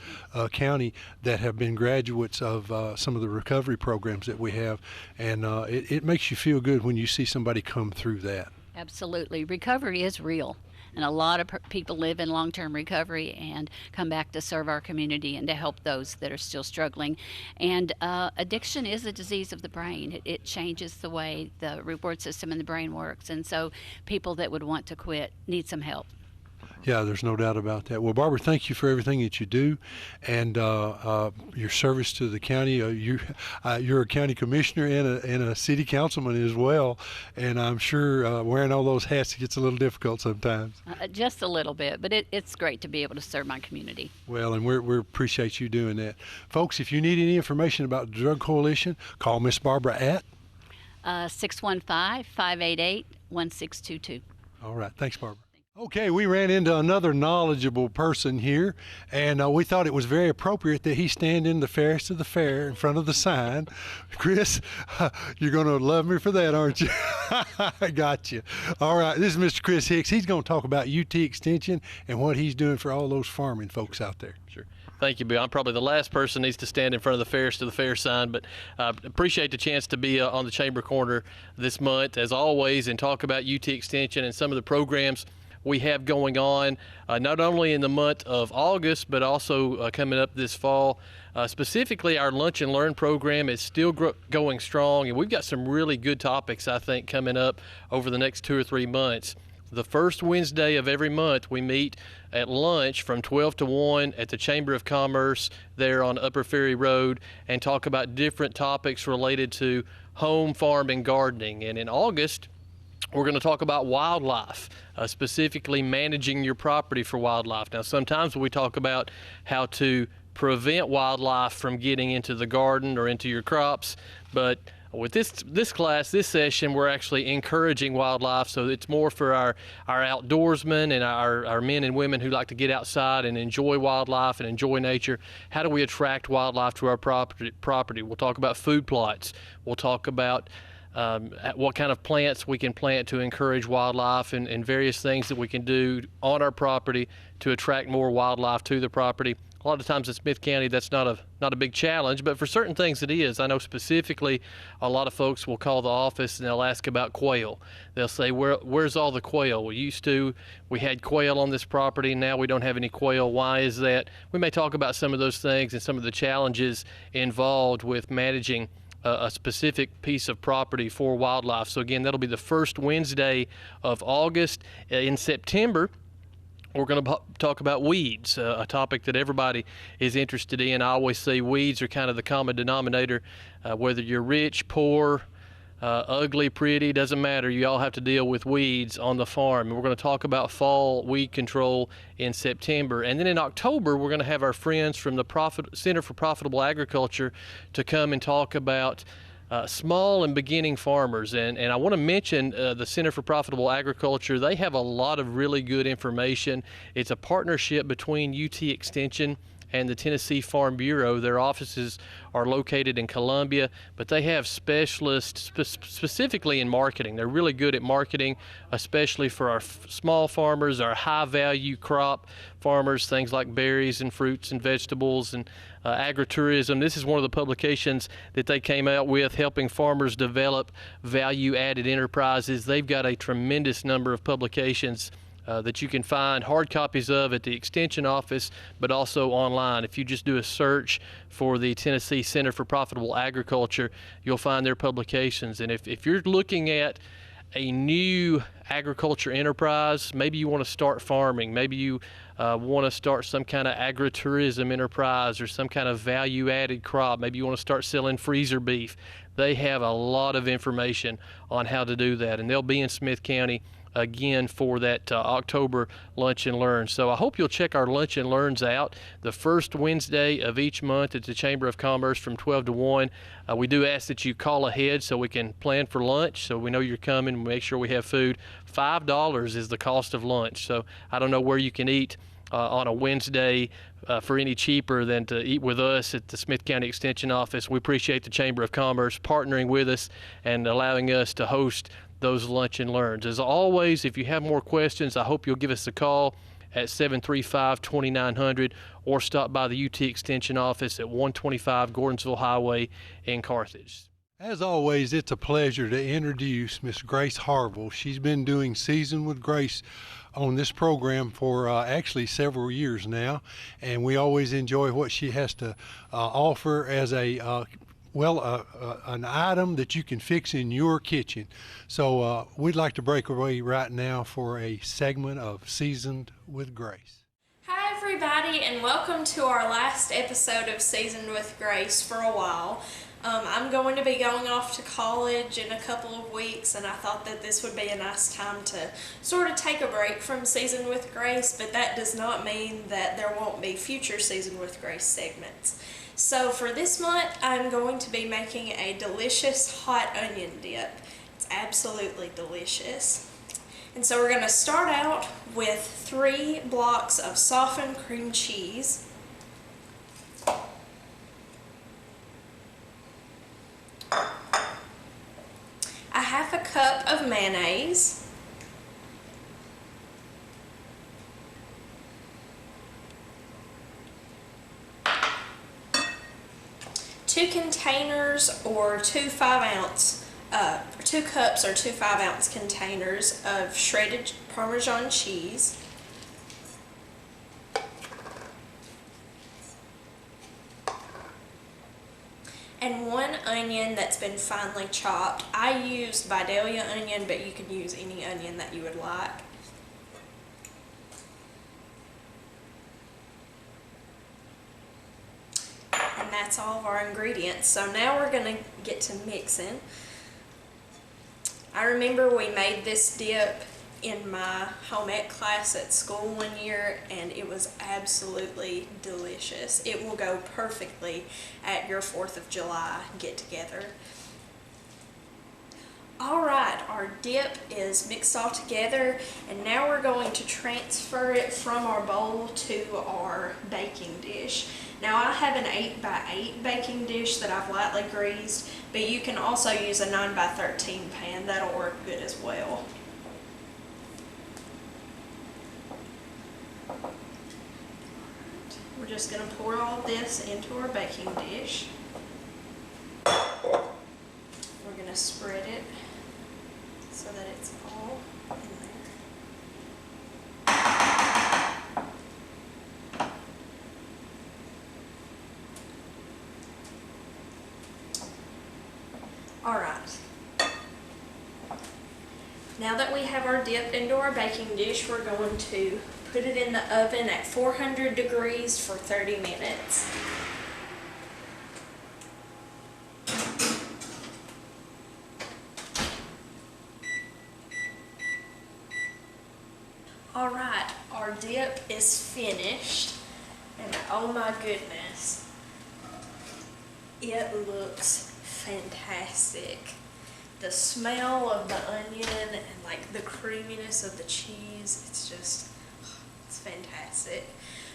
Speaker 1: county that have been graduates of some of the recovery programs that we have. And it makes you feel good when you see somebody come through that.
Speaker 7: Absolutely. Recovery is real. And a lot of people live in long-term recovery and come back to serve our community and to help those that are still struggling. And addiction is a disease of the brain. It changes the way the reward system in the brain works. And so people that would want to quit need some help.
Speaker 1: Yeah, there's no doubt about that. Well, Barbara, thank you for everything that you do, and your service to the county. You're a county commissioner and a city councilman as well, and I'm sure wearing all those hats gets a little difficult sometimes.
Speaker 7: Just a little bit, but it's great to be able to serve my community.
Speaker 1: Well, and we appreciate you doing that. Folks, if you need any information about the Drug Coalition, call Miss Barbara at
Speaker 7: 615-588-1622.
Speaker 1: All right, thanks, Barbara. Okay, we ran into another knowledgeable person here, and we thought it was very appropriate that he stand in the fairest of the fair in front of the sign. Chris, you're going to love me for that, aren't you? I got you. All right, this is Mr. Chris Hicks. He's going to talk about UT Extension and what he's doing for all those farming folks out there.
Speaker 8: Sure. Thank you, Bill. I'm probably the last person needs to stand in front of the fairest of the fair sign, but appreciate the chance to be on the Chamber Corner this month, as always, and talk about UT Extension and some of the programs we have going on, not only in the month of August, but also coming up this fall. Specifically, our Lunch and Learn program is still going strong, and we've got some really good topics, I think, coming up over the next 2 or 3 months. The first Wednesday of every month, we meet at lunch from 12 to 1 at the Chamber of Commerce there on Upper Ferry Road and talk about different topics related to home, farm, and gardening. And in August, we're going to talk about wildlife, specifically managing your property for wildlife. Now, sometimes we talk about how to prevent wildlife from getting into the garden or into your crops, but with this class, this session, we're actually encouraging wildlife, so it's more for our outdoorsmen and our men and women who like to get outside and enjoy wildlife and enjoy nature. How do we attract wildlife to our property? We'll talk about food plots. We'll talk about what kind of plants we can plant to encourage wildlife and various things that we can do on our property to attract more wildlife to the property. A lot of times in Smith County, that's not a big challenge, but for certain things it is. I know specifically a lot of folks will call the office and they'll ask about quail. They'll say, where's all the quail? We had quail on this property, now we don't have any quail. Why is that? We may talk about some of those things and some of the challenges involved with managing a specific piece of property for wildlife. So again, that'll be the first Wednesday of August. In September, we're going to talk about weeds, a topic that everybody is interested in. I always say weeds are kind of the common denominator. Whether you're rich, poor, ugly, pretty, doesn't matter. You all have to deal with weeds on the farm. And we're going to talk about fall weed control in September. And then in October, we're going to have our friends from the Center for Profitable Agriculture to come and talk about small and beginning farmers. And I want to mention the Center for Profitable Agriculture. They have a lot of really good information. It's a partnership between UT Extension and the Tennessee Farm Bureau. Their offices are located in Columbia, but they have specialists specifically in marketing. They're really good at marketing, especially for our small farmers, our high-value crop farmers, things like berries and fruits and vegetables and agritourism. This is one of the publications that they came out with, helping farmers develop value-added enterprises. They've got a tremendous number of publications that you can find hard copies of at the Extension office, but also online. If you just do a search for the Tennessee Center for Profitable Agriculture, you'll find their publications. And if you're looking at a new agriculture enterprise, maybe you want to start farming, maybe you want to start some kind of agritourism enterprise or some kind of value-added crop, maybe you want to start selling freezer beef, they have a lot of information on how to do that, and they'll be in Smith County again for that October Lunch and Learn. So I hope you'll check our Lunch and Learns out the first Wednesday of each month at the Chamber of Commerce from 12 to 1. We do ask that you call ahead so we can plan for lunch, so we know you're coming, make sure we have food. $5 is the cost of lunch, so I don't know where you can eat on a Wednesday for any cheaper than to eat with us at the Smith County Extension office. We appreciate the Chamber of Commerce partnering with us and allowing us to host those Lunch and Learns. As always, if you have more questions, I hope you'll give us a call at 735-2900 or stop by the UT Extension office at 125 Gordonsville Highway in Carthage.
Speaker 1: As always, it's a pleasure to introduce Miss Grace Harville. She's been doing Season with Grace on this program for actually several years now, and we always enjoy what she has to offer as an item that you can fix in your kitchen. So we'd like to break away right now for a segment of Seasoned with Grace.
Speaker 9: Hi everybody, and welcome to our last episode of Seasoned with Grace for a while. I'm going to be going off to college in a couple of weeks, and I thought that this would be a nice time to sort of take a break from Seasoned with Grace, but that does not mean that there won't be future Seasoned with Grace segments. So for this month, I'm going to be making a delicious hot onion dip. It's absolutely delicious. And so we're going to start out with 3 blocks of softened cream cheese. A half a cup of mayonnaise. 2 containers or 2 5-ounce, 2 cups or 2 5-ounce containers of shredded Parmesan cheese. And 1 onion that's been finely chopped. I used Vidalia onion, but you can use any onion that you would like. And that's all of our ingredients. So now we're going to get to mixing. I remember we made this dip in my home ec class at school one year, and it was absolutely delicious. It will go perfectly at your 4th of July get together. Alright, our dip is mixed all together, and now we're going to transfer it from our bowl to our baking dish. Now I have an 8x8 baking dish that I've lightly greased, but you can also use a 9x13 pan. That'll work good as well. We're just going to pour all this into our baking dish. We're going to spread it so that it's all in there. Alright. Now that we have our dip into our baking dish, we're going to put it in the oven at 400 degrees for 30 minutes. Alright, our dip is finished, and oh my goodness, it looks fantastic. The smell of the onion and like the creaminess of the cheese, it's fantastic.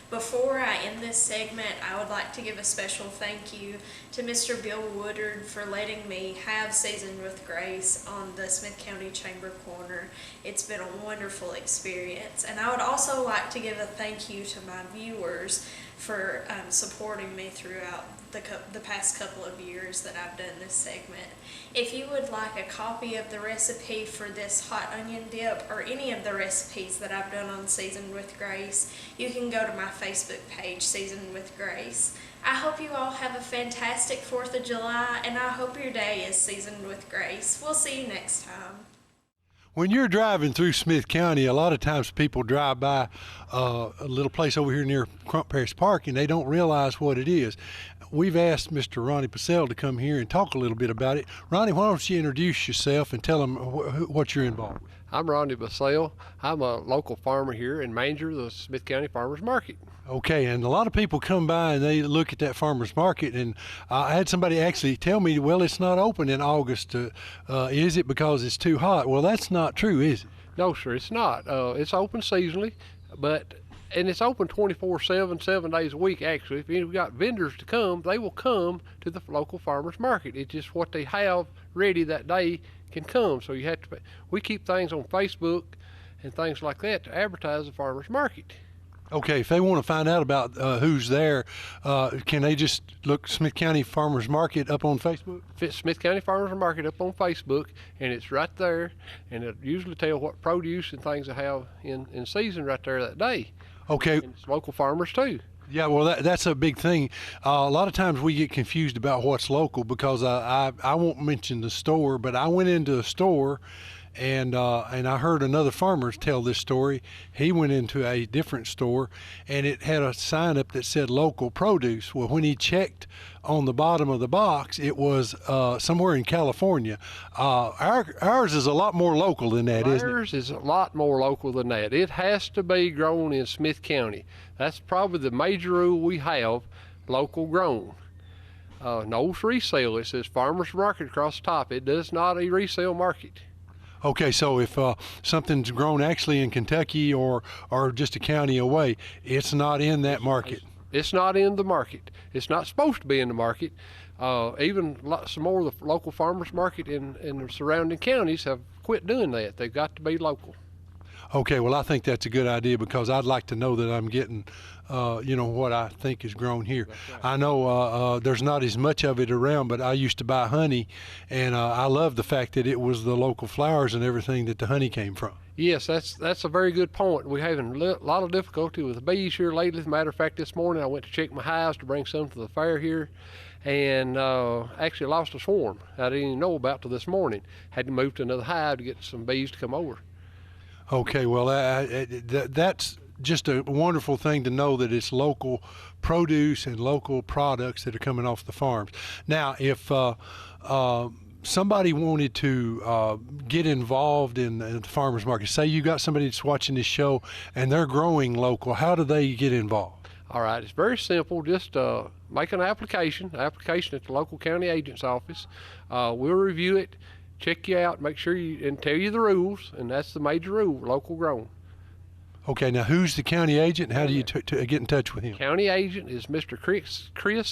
Speaker 9: Before I end this segment, I would like to give a special thank you to Mr. Bill Woodard for letting me have Seasoned with Grace on the Smith County Chamber Corner. It's been a wonderful experience. And I would also like to give a thank you to my viewers for supporting me throughout the past couple of years that I've done this segment. If you would like a copy of the recipe for this hot onion dip or any of the recipes that I've done on Seasoned with Grace, you can go to my Facebook page, Seasoned with Grace. I hope you all have a fantastic 4th of July, and I hope your day is seasoned with grace. We'll see you next time.
Speaker 1: When you're driving through Smith County, a lot of times people drive by a little place over here near Crump Parish Park, and they don't realize what it is. We've asked Mr. Ronnie Purcell to come here and talk a little bit about it. Ronnie, why don't you introduce yourself and tell them what you're involved with?
Speaker 10: I'm Ronnie Purcell. I'm a local farmer here and manager of the Smith County Farmers Market.
Speaker 1: Okay, and a lot of people come by and they look at that farmer's market, and I had somebody actually tell me, well, it's not open in August. Is it because it's too hot? Well, that's not true, is it?
Speaker 10: No, sir, it's not. It's open seasonally, and it's open 24/7, 7 days a week, actually. If you've got vendors to come, they will come to the local farmers market. It's just what they have ready that day can come. So you have to, we keep things on Facebook and things like that to advertise the farmers market.
Speaker 1: Okay, if they want to find out about who's there, can they just look Smith County Farmers Market up on Facebook?
Speaker 10: Smith County Farmers Market up on Facebook, and it's right there, and it usually tell what produce and things they have in season right there that day.
Speaker 1: Okay.
Speaker 10: And it's local farmers too.
Speaker 1: Yeah, well, that's a big thing. A lot of times we get confused about what's local because I won't mention the store, but I went into a store and I heard another farmer tell this story. He went into a different store and it had a sign up that said local produce. Well, when he checked on the bottom of the box, it was somewhere in California. Ours is a lot more local than that, isn't it?
Speaker 10: Ours is a lot more local than that. It has to be grown in Smith County. That's probably the major rule we have, local grown. No resale. It says farmers market across the top. It does not a resale market.
Speaker 1: Okay, so if something's grown actually in Kentucky or just a county away, it's not in that market.
Speaker 10: It's not in the market. It's not supposed to be in the market. Even some more of the local farmers market in the surrounding counties have quit doing that. They've got to be local.
Speaker 1: Okay, well, I think that's a good idea because I'd like to know that I'm getting, what I think is grown here. Right. I know there's not as much of it around, but I used to buy honey, and I love the fact that it was the local flowers and everything that the honey came from.
Speaker 10: Yes, that's a very good point. We're having a lot of difficulty with the bees here lately. As a matter of fact, this morning I went to check my hives to bring some to the fair here, and actually lost a swarm I didn't even know about till this morning. Had to move to another hive to get some bees to come over.
Speaker 1: Okay, well, that's just a wonderful thing to know that it's local produce and local products that are coming off the farms. Now, if somebody wanted to get involved in the farmers market, say you got somebody that's watching this show and they're growing local, how do they get involved?
Speaker 10: All right, it's very simple. Just make an application at the local county agent's office. We'll review it, check you out, make sure and tell you the rules, and that's the major rule, local grown.
Speaker 1: Okay, now who's the county agent and how do you get in touch with him?
Speaker 10: County agent is Mr. Chris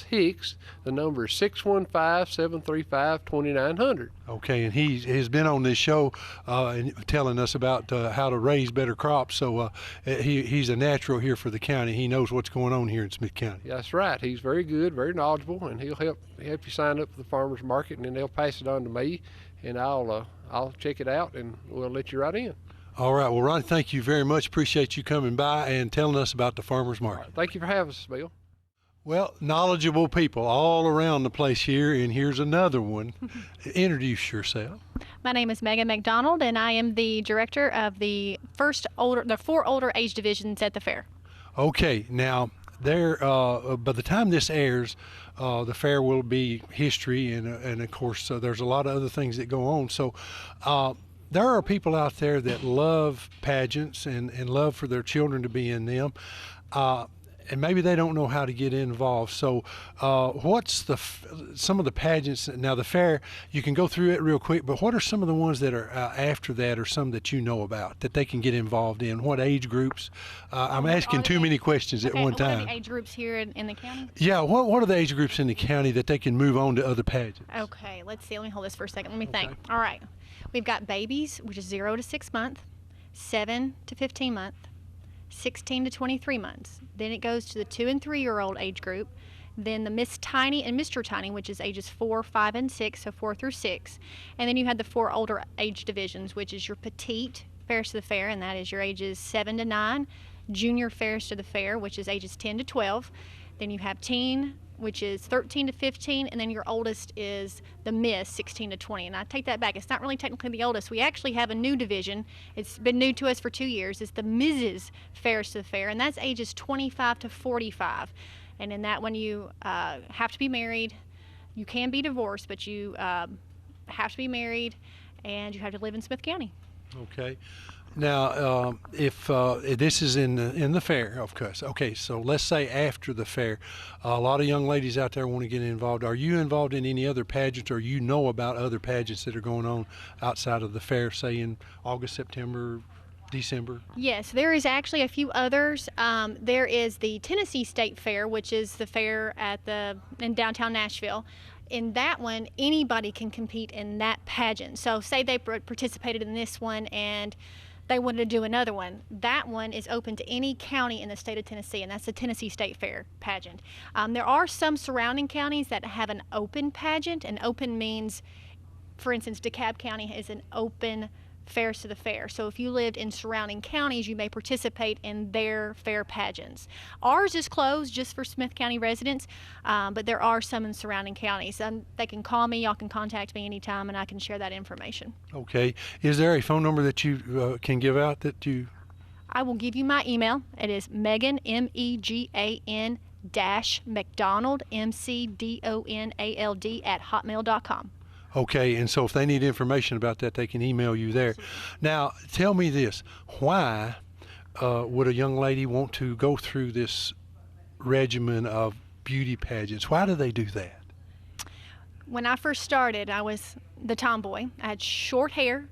Speaker 10: Hicks. The number is 615-735-2900.
Speaker 1: Okay, and he has been on this show and telling us about how to raise better crops, so he's a natural here for the county. He knows what's going on here in Smith County.
Speaker 10: That's right. He's very good, very knowledgeable, and he'll help you sign up for the farmers market, and then they'll pass it on to me, and I'll check it out, and we'll let you right in.
Speaker 1: All right. Well, Ronnie, thank you very much. Appreciate you coming by and telling us about the farmers market.
Speaker 10: Right. Thank you for having us, Bill.
Speaker 1: Well, knowledgeable people all around the place here, and here's another one. Introduce yourself.
Speaker 11: My name is Megan McDonald, and I am the director of the four older age divisions at the fair.
Speaker 1: Okay. Now, by the time this airs, the fair will be history, and of course, there's a lot of other things that go on. So, there are people out there that love pageants and love for their children to be in them, and maybe they don't know how to get involved. So what's some of the pageants? Now, the fair, you can go through it real quick, but what are some of the ones that are after that, or some that you know about that they can get involved in? What age groups? I'm asking too many questions at one time.
Speaker 11: What are the age groups here in the county?
Speaker 1: Yeah, what are the age groups in the county that they can move on to other pageants?
Speaker 11: Okay, let's see. Let me hold this for a second. Let me think. All right. We've got babies, which is 0 to 6 months, 7 to 15 months, 16 to 23 months. Then it goes to the 2 and 3 year old age group. Then the Miss Tiny and Mr. Tiny, which is ages 4, 5, and 6, so 4 through 6. And then you had the 4 older age divisions, which is your petite fairest to the fair, and that is your ages 7 to 9, junior fairest to the fair, which is ages 10 to 12. Then you have teen, which is 13 to 15, and then your oldest is the Miss, 16 to 20. And I take that back. It's not really technically the oldest. We actually have a new division. It's been new to us for 2 years. It's the Mrs. Fairest to the Fair, and that's ages 25 to 45. And in that one, you have to be married. You can be divorced, but you have to be married, and you have to live in Smith County.
Speaker 1: Okay. Now, if this is in the fair, of course. Okay, so let's say after the fair, a lot of young ladies out there want to get involved. Are you involved in any other pageants, or you know about other pageants that are going on outside of the fair, say in August, September, December?
Speaker 11: Yes, there is actually a few others. There is the Tennessee State Fair, which is the fair in downtown Nashville. In that one, anybody can compete in that pageant. So say they participated in this one and they wanted to do another one. That one is open to any county in the state of Tennessee, and that's the Tennessee State Fair pageant. There are some surrounding counties that have an open pageant, and open means, for instance, DeKalb County is an open Fairs to the Fair. So if you lived in surrounding counties, you may participate in their fair pageants. Ours is closed just for Smith County residents, but there are some in surrounding counties. They can call me, y'all can contact me anytime, and I can share that information.
Speaker 1: Okay. Is there a phone number that you can give out that you...
Speaker 11: I will give you my email. It is Megan, MEGAN -McDonald, MCDONALD @hotmail.com.
Speaker 1: Okay, and so if they need information about that, they can email you there. Now, tell me this. Why would a young lady want to go through this regimen of beauty pageants? Why do they do that?
Speaker 11: When I first started, I was the tomboy. I had short hair,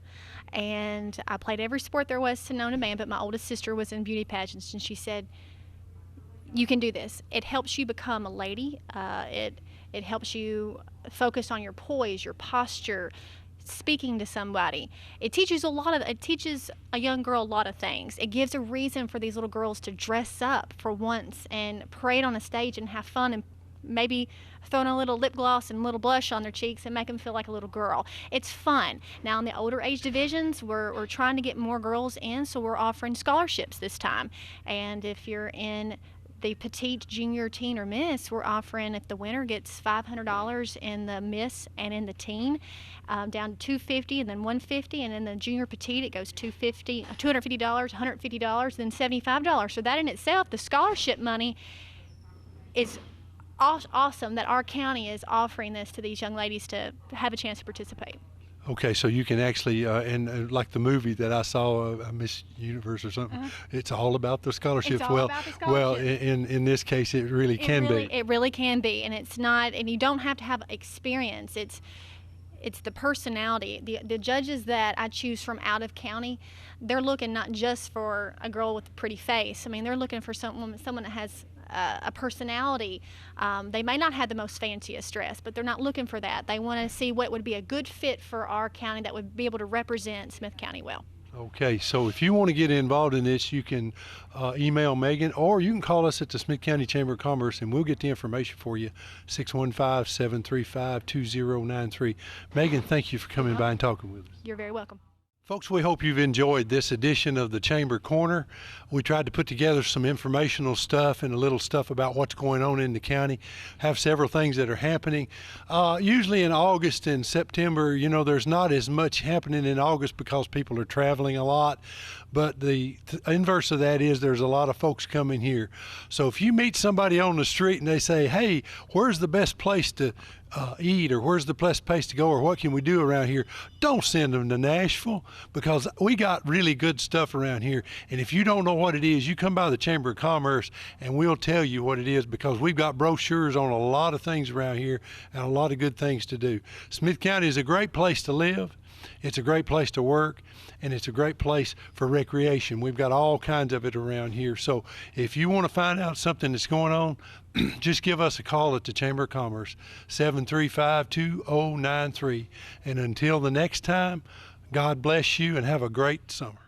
Speaker 11: and I played every sport there was to known to man, but my oldest sister was in beauty pageants, and she said, you can do this. It helps you become a lady. It helps you focus on your poise, your posture, speaking to somebody. It teaches a young girl a lot of things. It gives a reason for these little girls to dress up for once and parade on a stage and have fun, and maybe throwing a little lip gloss and a little blush on their cheeks and make them feel like a little girl. It's fun. Now in the older age divisions, we're trying to get more girls in, so we're offering scholarships this time. And if you're in the petite, junior, teen, or miss, we're offering, if the winner gets $500 in the miss and in the teen, down to $250 and then $150, and in the junior petite it goes $250, $150, then $75. So that in itself, the scholarship money is awesome that our county is offering this to these young ladies to have a chance to participate.
Speaker 1: Okay, so you can actually, and like the movie that I saw, Miss Universe or something, it's all about the scholarships.
Speaker 11: It's all about the scholarship.
Speaker 1: Well, in this case, it really can be.
Speaker 11: It really can be, and it's not, and you don't have to have experience. It's the personality. The judges that I choose from out of county, they're looking not just for a girl with a pretty face. I mean, they're looking for someone that has a personality. They may not have the most fanciest dress, but they're not looking for that. They want to see what would be a good fit for our county that would be able to represent Smith County well.
Speaker 1: Okay, so if you want to get involved in this, you can email Megan, or you can call us at the Smith County Chamber of Commerce, and we'll get the information for you, 615-735-2093. Megan, thank you for coming by and talking with us.
Speaker 11: You're very welcome.
Speaker 1: Folks, we hope you've enjoyed this edition of the Chamber Corner. We tried to put together some informational stuff and a little stuff about what's going on in the county. Have several things that are happening. Usually in August and September, you know, there's not as much happening in August because people are traveling a lot. But the inverse of that is there's a lot of folks coming here. So if you meet somebody on the street and they say, hey, where's the best place to eat, or where's the best place to go, or what can we do around here, don't send them to Nashville, because we got really good stuff around here. And if you don't know what it is, you come by the Chamber of Commerce and we'll tell you what it is, because we've got brochures on a lot of things around here and a lot of good things to do. Smith County is a great place to live. It's a great place to work, and it's a great place for recreation. We've got all kinds of it around here. So if you want to find out something that's going on, just give us a call at the Chamber of Commerce, 735-2093. And until the next time, God bless you and have a great summer.